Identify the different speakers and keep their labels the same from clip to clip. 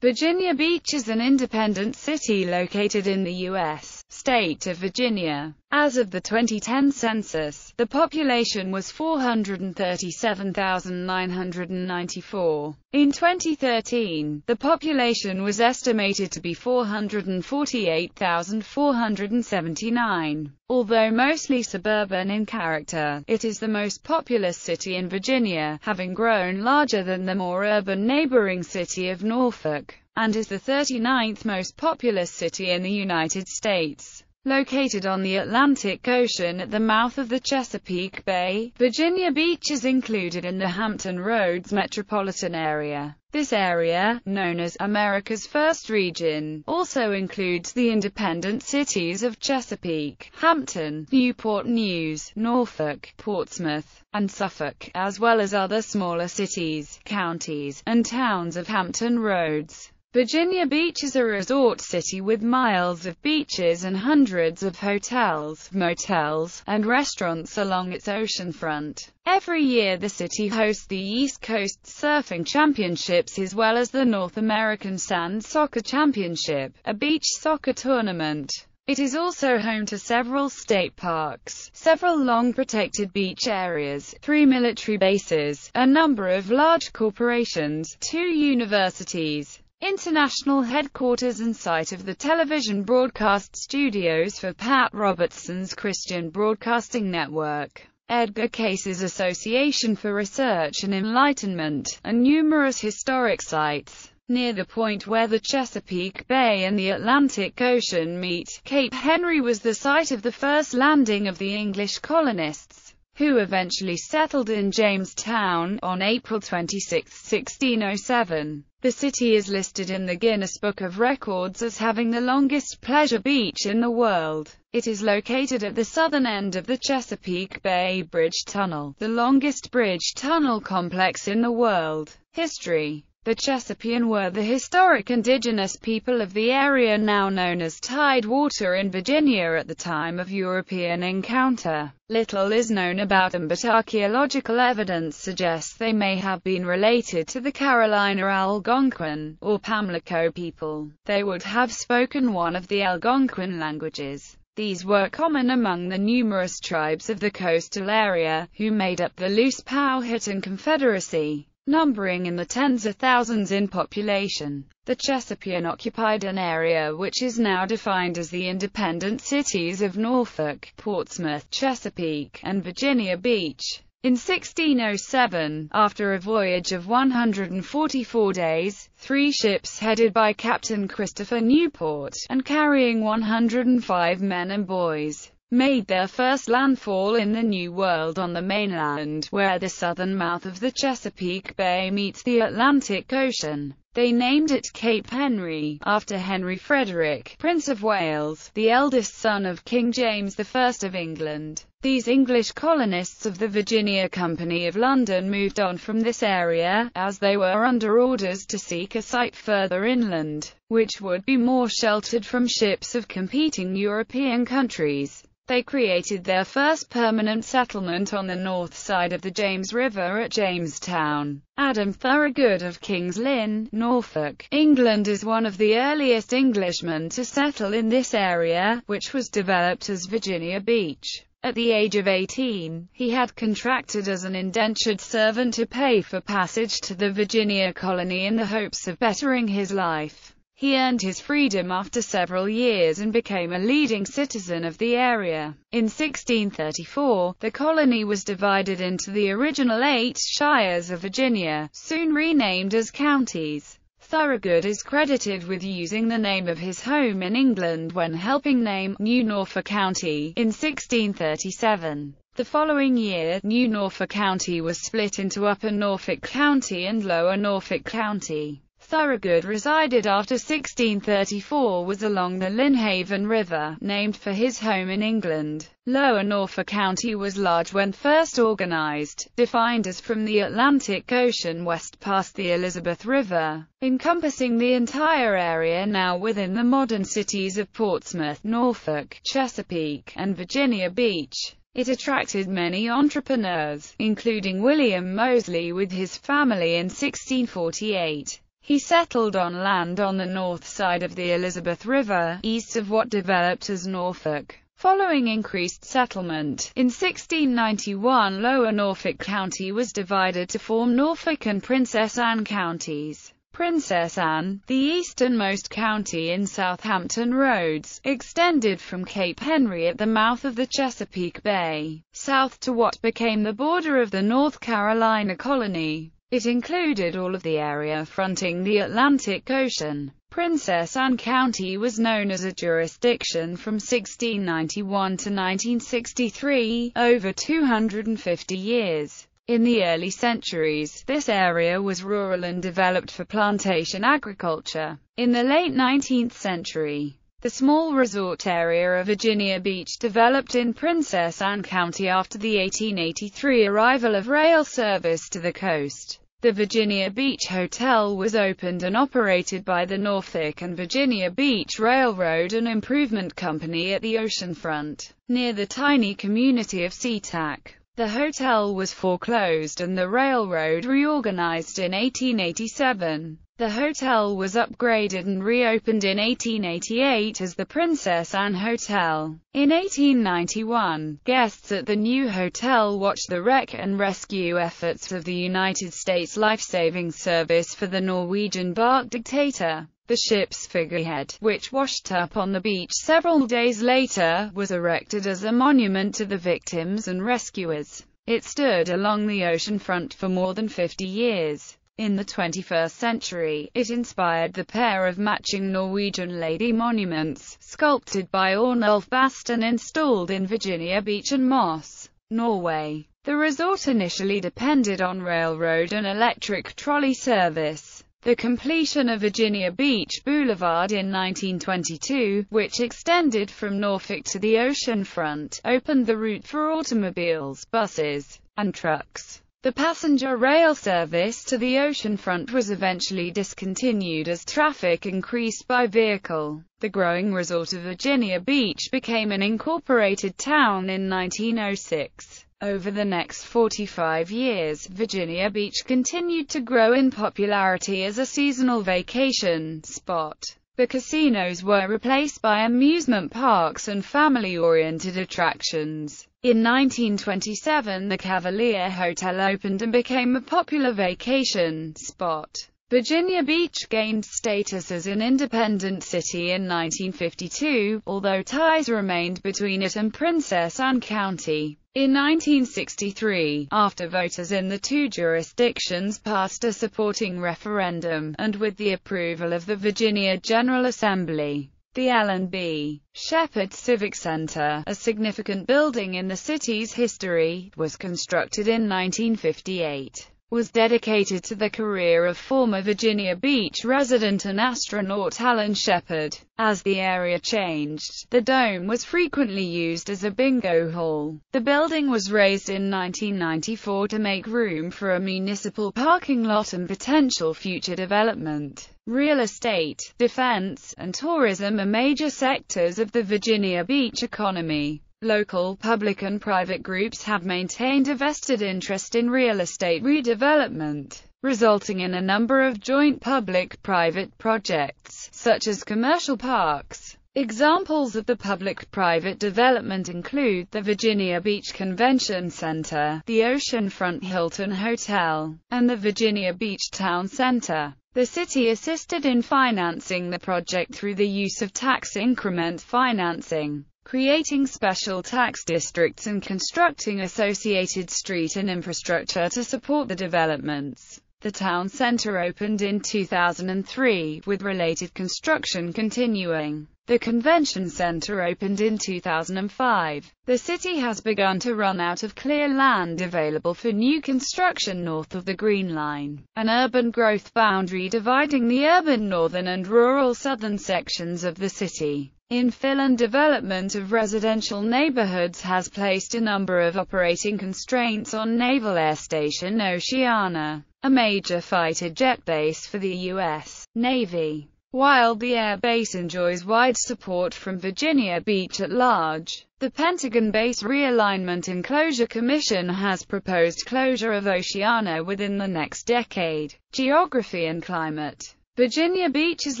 Speaker 1: Virginia Beach is an independent city located in the U.S. state of Virginia. As of the 2010 census, the population was 437,994. In 2013, the population was estimated to be 448,479. Although mostly suburban in character, it is the most populous city in Virginia, having grown larger than the more urban neighboring city of Norfolk, and is the 39th most populous city in the United States. Located on the Atlantic Ocean at the mouth of the Chesapeake Bay, Virginia Beach is included in the Hampton Roads metropolitan area. This area, known as America's First Region, also includes the independent cities of Chesapeake, Hampton, Newport News, Norfolk, Portsmouth, and Suffolk, as well as other smaller cities, counties, and towns of Hampton Roads. Virginia Beach is a resort city with miles of beaches and hundreds of hotels, motels, and restaurants along its oceanfront. Every year the city hosts the East Coast Surfing Championships as well as the North American Sand Soccer Championship, a beach soccer tournament. It is also home to several state parks, several long-protected beach areas, 3 military bases, a number of large corporations, 2 universities, international headquarters and site of the television broadcast studios for Pat Robertson's Christian Broadcasting Network, Edgar Case's Association for Research and Enlightenment, and numerous historic sites. Near the point where the Chesapeake Bay and the Atlantic Ocean meet, Cape Henry was the site of the first landing of the English colonists, who eventually settled in Jamestown on April 26, 1607. The city is listed in the Guinness Book of Records as having the longest pleasure beach in the world. It is located at the southern end of the Chesapeake Bay Bridge Tunnel, the longest bridge tunnel complex in the world. History. The Chesapean were the historic indigenous people of the area now known as Tidewater in Virginia at the time of European encounter. Little is known about them, but archaeological evidence suggests they may have been related to the Carolina Algonquin, or Pamlico people. They would have spoken one of the Algonquin languages. These were common among the numerous tribes of the coastal area, who made up the loose Powhatan Confederacy, numbering in the tens of thousands in population. The Chesapean occupied an area which is now defined as the independent cities of Norfolk, Portsmouth, Chesapeake, and Virginia Beach. In 1607, after a voyage of 144 days, 3 ships headed by Captain Christopher Newport, and carrying 105 men and boys, made their first landfall in the New World on the mainland, where the southern mouth of the Chesapeake Bay meets the Atlantic Ocean. They named it Cape Henry, after Henry Frederick, Prince of Wales, the eldest son of King James I of England. These English colonists of the Virginia Company of London moved on from this area, as they were under orders to seek a site further inland, which would be more sheltered from ships of competing European countries. They created their first permanent settlement on the north side of the James River at Jamestown. Adam Thorogood of King's Lynn, Norfolk, England is one of the earliest Englishmen to settle in this area, which was developed as Virginia Beach. At the age of 18, he had contracted as an indentured servant to pay for passage to the Virginia colony in the hopes of bettering his life. He earned his freedom after several years and became a leading citizen of the area. In 1634, the colony was divided into the original 8 shires of Virginia, soon renamed as counties. Thorogood is credited with using the name of his home in England when helping name New Norfolk County in 1637. The following year, New Norfolk County was split into Upper Norfolk County and Lower Norfolk County. Thorogood resided after 1634 was along the Lynnhaven River, named for his home in England. Lower Norfolk County was large when first organized, defined as from the Atlantic Ocean west past the Elizabeth River, encompassing the entire area now within the modern cities of Portsmouth, Norfolk, Chesapeake, and Virginia Beach. It attracted many entrepreneurs, including William Moseley with his family in 1648. He settled on land on the north side of the Elizabeth River, east of what developed as Norfolk. Following increased settlement, in 1691 Lower Norfolk County was divided to form Norfolk and Princess Anne counties. Princess Anne, the easternmost county in Southampton Roads, extended from Cape Henry at the mouth of the Chesapeake Bay, south to what became the border of the North Carolina colony. It included all of the area fronting the Atlantic Ocean. Princess Anne County was known as a jurisdiction from 1691 to 1963, over 250 years. In the early centuries, this area was rural and developed for plantation agriculture. In the late 19th century, the small resort area of Virginia Beach developed in Princess Anne County after the 1883 arrival of rail service to the coast. The Virginia Beach Hotel was opened and operated by the Norfolk and Virginia Beach Railroad and Improvement Company at the oceanfront, near the tiny community of SeaTac. The hotel was foreclosed and the railroad reorganized in 1887. The hotel was upgraded and reopened in 1888 as the Princess Anne Hotel. In 1891, guests at the new hotel watched the wreck and rescue efforts of the United States Life-Saving Service for the Norwegian bark Dictator. The ship's figurehead, which washed up on the beach several days later, was erected as a monument to the victims and rescuers. It stood along the oceanfront for more than 50 years. In the 21st century, it inspired the pair of matching Norwegian lady monuments, sculpted by Ornulf Basten, installed in Virginia Beach and Moss, Norway. The resort initially depended on railroad and electric trolley service. The completion of Virginia Beach Boulevard in 1922, which extended from Norfolk to the oceanfront, opened the route for automobiles, buses, and trucks. The passenger rail service to the oceanfront was eventually discontinued as traffic increased by vehicle. The growing resort of Virginia Beach became an incorporated town in 1906. Over the next 45 years, Virginia Beach continued to grow in popularity as a seasonal vacation spot. The casinos were replaced by amusement parks and family-oriented attractions. In 1927, the Cavalier Hotel opened and became a popular vacation spot. Virginia Beach gained status as an independent city in 1952, although ties remained between it and Princess Anne County. In 1963, after voters in the two jurisdictions passed a supporting referendum, and with the approval of the Virginia General Assembly, the Allen B. Shepard Civic Center, a significant building in the city's history, was constructed in 1958. Was dedicated to the career of former Virginia Beach resident and astronaut Alan Shepard. As the area changed, the dome was frequently used as a bingo hall. The building was raised in 1994 to make room for a municipal parking lot and potential future development. Real estate, defense, and tourism are major sectors of the Virginia Beach economy. Local public and private groups have maintained a vested interest in real estate redevelopment, resulting in a number of joint public-private projects, such as commercial parks. Examples of the public-private development include the Virginia Beach Convention Center, the Oceanfront Hilton Hotel, and the Virginia Beach Town Center. The city assisted in financing the project through the use of tax increment financing, creating special tax districts and constructing associated street and infrastructure to support the developments. The town center opened in 2003, with related construction continuing. The convention center opened in 2005. The city has begun to run out of clear land available for new construction north of the Green Line, an urban growth boundary dividing the urban northern and rural southern sections of the city. Infill and development of residential neighborhoods has placed a number of operating constraints on Naval Air Station Oceana, a major fighter jet base for the U.S. Navy. While the air base enjoys wide support from Virginia Beach at large, the Pentagon Base Realignment and Closure Commission has proposed closure of Oceana within the next decade. Geography and climate. Virginia Beach is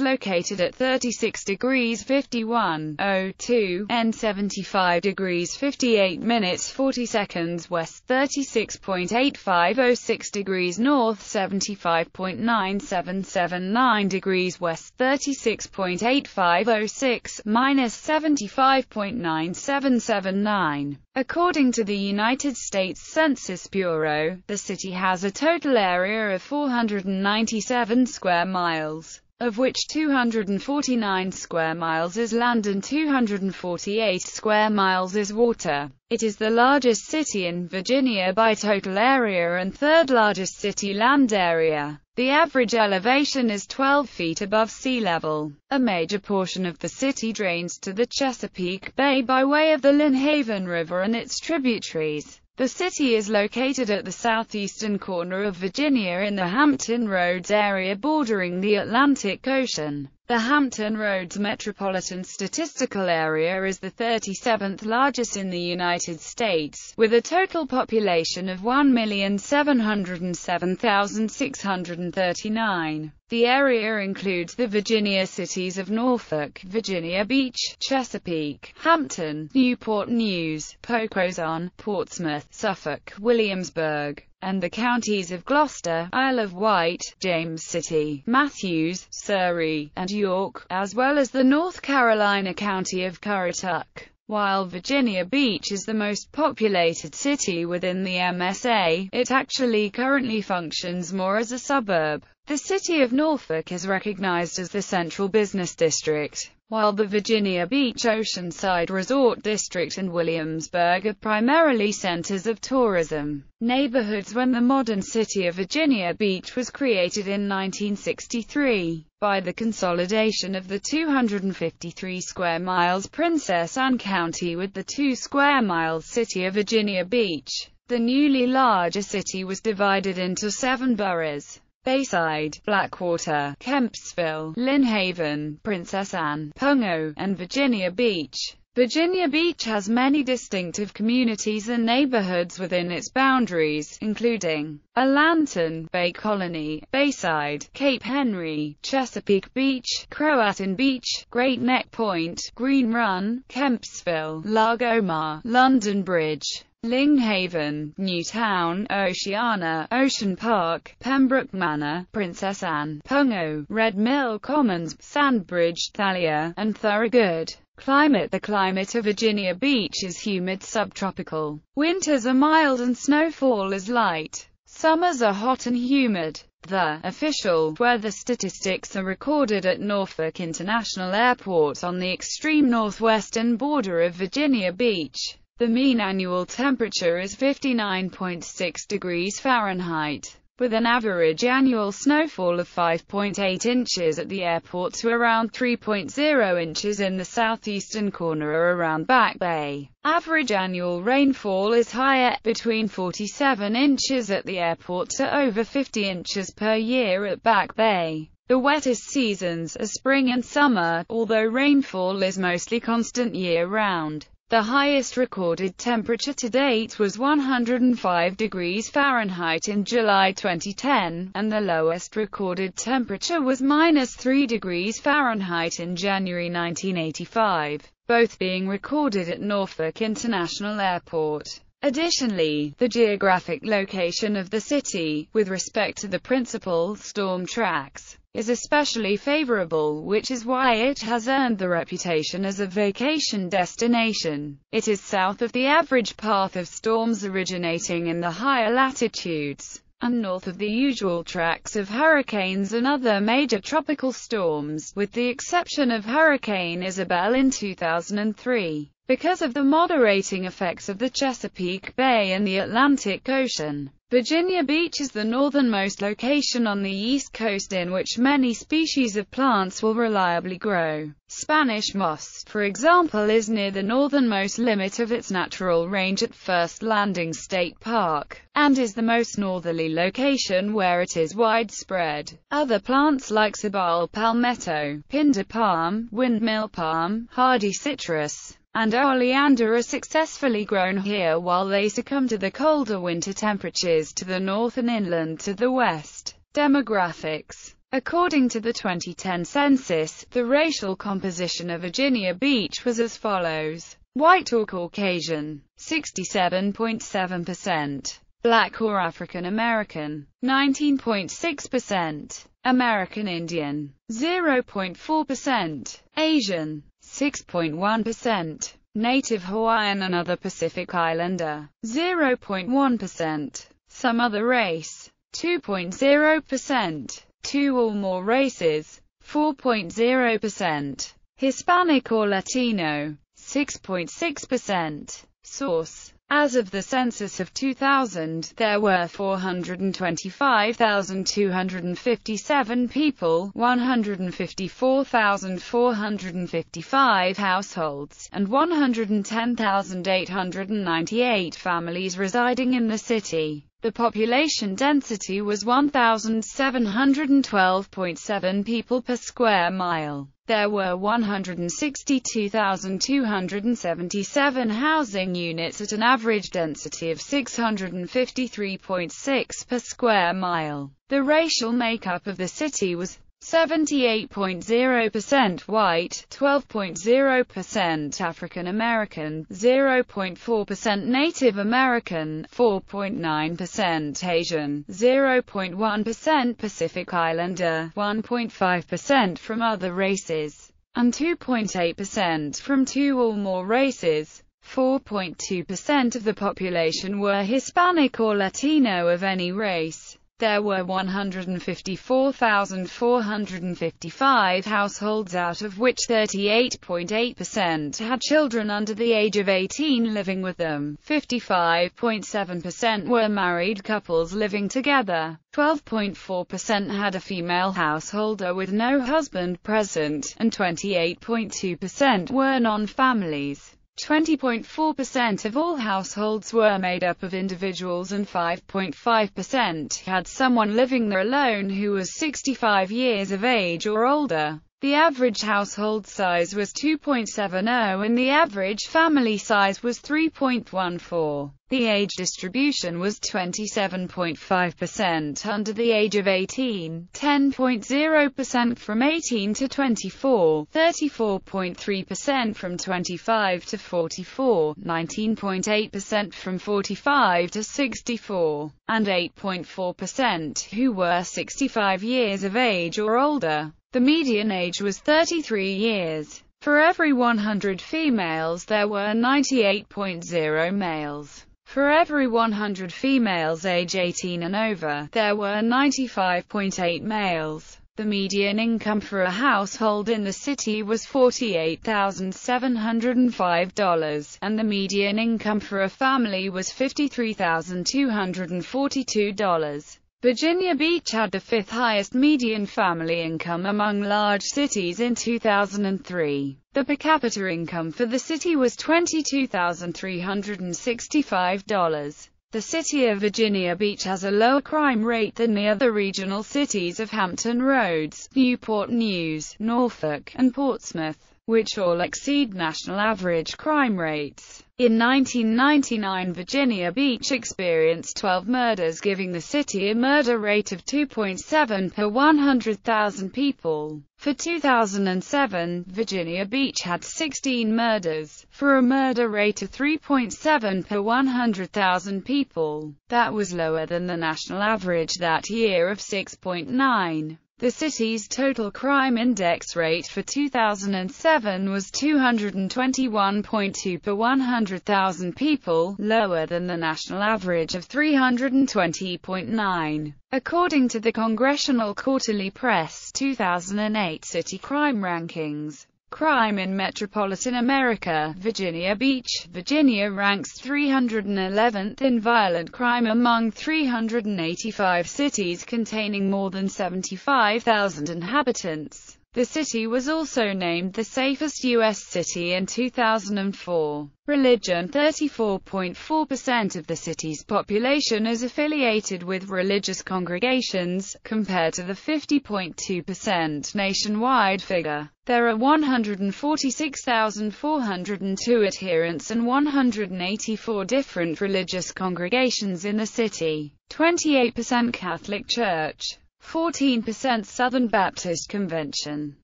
Speaker 1: located at 36 degrees 51:02 N, 75 degrees 58 minutes 40 seconds west, 36.8506 degrees north, 75.9779 degrees west, 36.8506 minus 75.9779. According to the United States Census Bureau, the city has a total area of 497 square miles, of which 249 square miles is land and 248 square miles is water. It is the largest city in Virginia by total area and third largest city land area. The average elevation is 12 feet above sea level. A major portion of the city drains to the Chesapeake Bay by way of the Lynnhaven River and its tributaries. The city is located at the southeastern corner of Virginia in the Hampton Roads area bordering the Atlantic Ocean. The Hampton Roads Metropolitan Statistical Area is the 37th largest in the United States, with a total population of 1,707,639. The area includes the Virginia cities of Norfolk, Virginia Beach, Chesapeake, Hampton, Newport News, Poquoson, Portsmouth, Suffolk, Williamsburg, and the counties of Gloucester, Isle of Wight, James City, Matthews, Surrey, and York, as well as the North Carolina county of Currituck. While Virginia Beach is the most populated city within the MSA, it actually currently functions more as a suburb. The city of Norfolk is recognized as the central business district, while the Virginia Beach Oceanside Resort District and Williamsburg are primarily centers of tourism neighborhoods. When the modern city of Virginia Beach was created in 1963, by the consolidation of the 253 square miles Princess Anne County with the 2 square miles city of Virginia Beach, the newly larger city was divided into 7 boroughs: Bayside, Blackwater, Kempsville, Lynnhaven, Princess Anne, Pungo, and Virginia Beach. Virginia Beach has many distinctive communities and neighborhoods within its boundaries, including Alanton, Bay Colony, Bayside, Cape Henry, Chesapeake Beach, Croatan Beach, Great Neck Point, Green Run, Kempsville, Lago Mar, London Bridge, Lynnhaven, Newtown, Oceana, Ocean Park, Pembroke Manor, Princess Anne, Pungo, Red Mill Commons, Sandbridge, Thalia, and Thorogood. Climate: the climate of Virginia Beach is humid subtropical. Winters are mild and snowfall is light. Summers are hot and humid. The official weather statistics are recorded at Norfolk International Airport on the extreme northwestern border of Virginia Beach. The mean annual temperature is 59.6 degrees Fahrenheit, with an average annual snowfall of 5.8 inches at the airport to around 3.0 inches in the southeastern corner around Back Bay. Average annual rainfall is higher, between 47 inches at the airport to over 50 inches per year at Back Bay. The wettest seasons are spring and summer, although rainfall is mostly constant year-round. The highest recorded temperature to date was 105 degrees Fahrenheit in July 2010, and the lowest recorded temperature was -3 degrees Fahrenheit in January 1985, both being recorded at Norfolk International Airport. Additionally, the geographic location of the city, with respect to the principal storm tracks, is especially favorable, which is why it has earned the reputation as a vacation destination. It is south of the average path of storms originating in the higher latitudes, and north of the usual tracks of hurricanes and other major tropical storms, with the exception of Hurricane Isabel in 2003. Because of the moderating effects of the Chesapeake Bay and the Atlantic Ocean, Virginia Beach is the northernmost location on the East Coast in which many species of plants will reliably grow. Spanish moss, for example, is near the northernmost limit of its natural range at First Landing State Park, and is the most northerly location where it is widespread. Other plants like Sabal palmetto, Pinder palm, windmill palm, hardy citrus, and oleander are successfully grown here while they succumb to the colder winter temperatures to the north and inland to the west. Demographics. According to the 2010 census, the racial composition of Virginia Beach was as follows: white or Caucasian, 67.7%, black or African American, 19.6%, American Indian, 0.4%, Asian, 6.1%, Native Hawaiian and other Pacific Islander, 0.1%, some other race, 2.0%, two or more races, 4.0%, Hispanic or Latino, 6.6%. Source: as of the census of 2000, there were 425,257 people, 154,455 households, and 110,898 families residing in the city. The population density was 1,712.7 people per square mile. There were 162,277 housing units at an average density of 653.6 per square mile. The racial makeup of the city was 78.0% white, 12.0% African American, 0.4% Native American, 4.9% Asian, 0.1% Pacific Islander, 1.5% from other races, and 2.8% from two or more races. 4.2% of the population were Hispanic or Latino of any race. There were 154,455 households, out of which 38.8% had children under the age of 18 living with them, 55.7% were married couples living together, 12.4% had a female householder with no husband present, and 28.2% were non-families. 20.4% of all households were made up of individuals, and 5.5% had someone living there alone who was 65 years of age or older. The average household size was 2.70 and the average family size was 3.14. The age distribution was 27.5% under the age of 18, 10.0% from 18 to 24, 34.3% from 25 to 44, 19.8% from 45 to 64, and 8.4% who were 65 years of age or older. The median age was 33 years. For every 100 females there were 98.0 males. For every 100 females age 18 and over, there were 95.8 males. The median income for a household in the city was $48,705, and the median income for a family was $53,242. Virginia Beach had the fifth highest median family income among large cities in 2003. The per capita income for the city was $22,365. The city of Virginia Beach has a lower crime rate than the other regional cities of Hampton Roads, Newport News, Norfolk, and Portsmouth, which all exceed national average crime rates. In 1999, Virginia Beach experienced 12 murders, giving the city a murder rate of 2.7 per 100,000 people. For 2007, Virginia Beach had 16 murders, for a murder rate of 3.7 per 100,000 people. That was lower than the national average that year of 6.9. The city's total crime index rate for 2007 was 221.2 per 100,000 people, lower than the national average of 320.9. According to the Congressional Quarterly Press 2008 City Crime Rankings. Crime in Metropolitan America, Virginia Beach, Virginia ranks 311th in violent crime among 385 cities containing more than 75,000 inhabitants. The city was also named the safest U.S. city in 2004. Religion: 34.4% of the city's population is affiliated with religious congregations, compared to the 50.2% nationwide figure. There are 146,402 adherents and 184 different religious congregations in the city. 28% Catholic Church, 14% Southern Baptist Convention,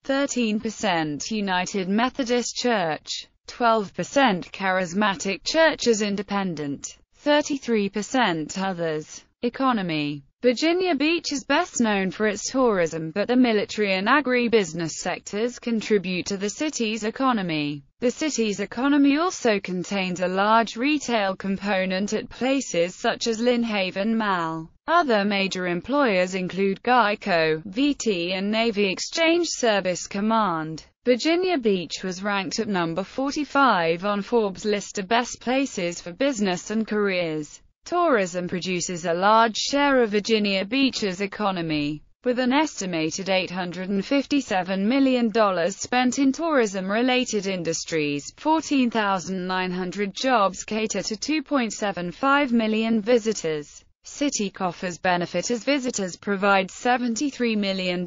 Speaker 1: 13% United Methodist Church, 12% Charismatic Churches Independent, 33% Others. Economy. Virginia Beach is best known for its tourism, but the military and agribusiness sectors contribute to the city's economy. The city's economy also contains a large retail component at places such as Lynn Haven Mall. Other major employers include Geico, VT and Navy Exchange Service Command. Virginia Beach was ranked at number 45 on Forbes' list of best places for business and careers. Tourism produces a large share of Virginia Beach's economy, with an estimated $857 million spent in tourism-related industries. 14,900 jobs cater to 2.75 million visitors. City coffers benefit as visitors provide $73 million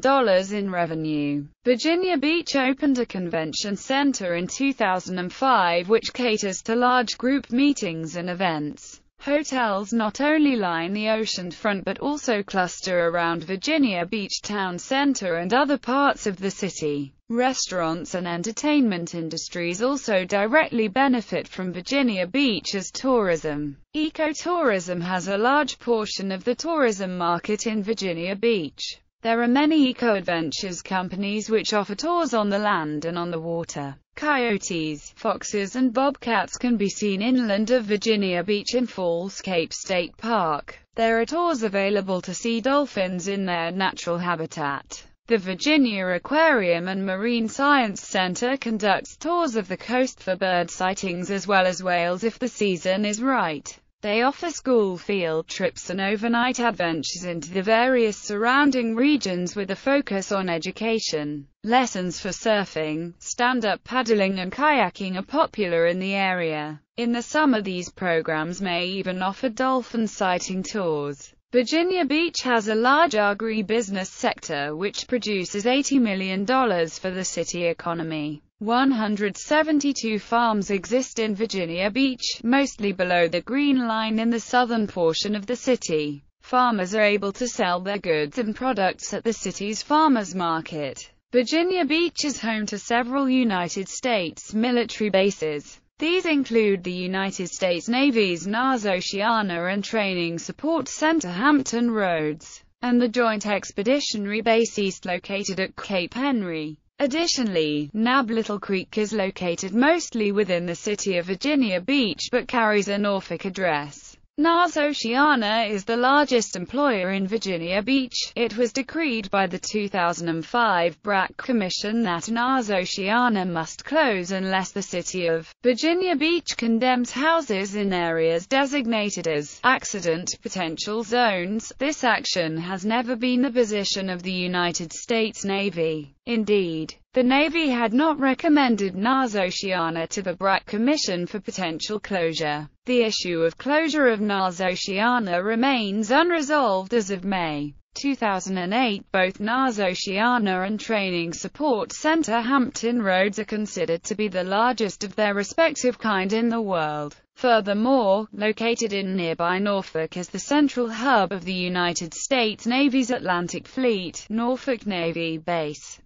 Speaker 1: in revenue. Virginia Beach opened a convention center in 2005 which caters to large group meetings and events. Hotels not only line the ocean front but also cluster around Virginia Beach Town Center and other parts of the city. Restaurants and entertainment industries also directly benefit from Virginia Beach's tourism. Ecotourism has a large portion of the tourism market in Virginia Beach. There are many eco-adventures companies which offer tours on the land and on the water. Coyotes, foxes and bobcats can be seen inland of Virginia Beach in Falls Cape State Park. There are tours available to see dolphins in their natural habitat. The Virginia Aquarium and Marine Science Center conducts tours of the coast for bird sightings as well as whales if the season is right. They offer school field trips and overnight adventures into the various surrounding regions with a focus on education. Lessons for surfing, stand-up paddling and kayaking are popular in the area. In the summer these programs may even offer dolphin sighting tours. Virginia Beach has a large agribusiness sector which produces $80 million for the city economy. 172 farms exist in Virginia Beach, mostly below the green line in the southern portion of the city. Farmers are able to sell their goods and products at the city's farmers market. Virginia Beach is home to several United States military bases. These include the United States Navy's NAS Oceana and Training Support Center Hampton Roads, and the Joint Expeditionary Base East located at Cape Henry. Additionally, NAB Little Creek is located mostly within the city of Virginia Beach but carries a Norfolk address. NAS Oceana is the largest employer in Virginia Beach. It was decreed by the 2005 BRAC Commission that NAS Oceana must close unless the city of Virginia Beach condemns houses in areas designated as accident potential zones. This action has never been the position of the United States Navy. Indeed, the Navy had not recommended NAS Oceana to the BRAC Commission for potential closure. The issue of closure of NAS Oceana remains unresolved as of May 2008. Both NAS Oceana and Training Support Center Hampton Roads are considered to be the largest of their respective kind in the world. Furthermore, located in nearby Norfolk is the central hub of the United States Navy's Atlantic Fleet, Norfolk Navy Base.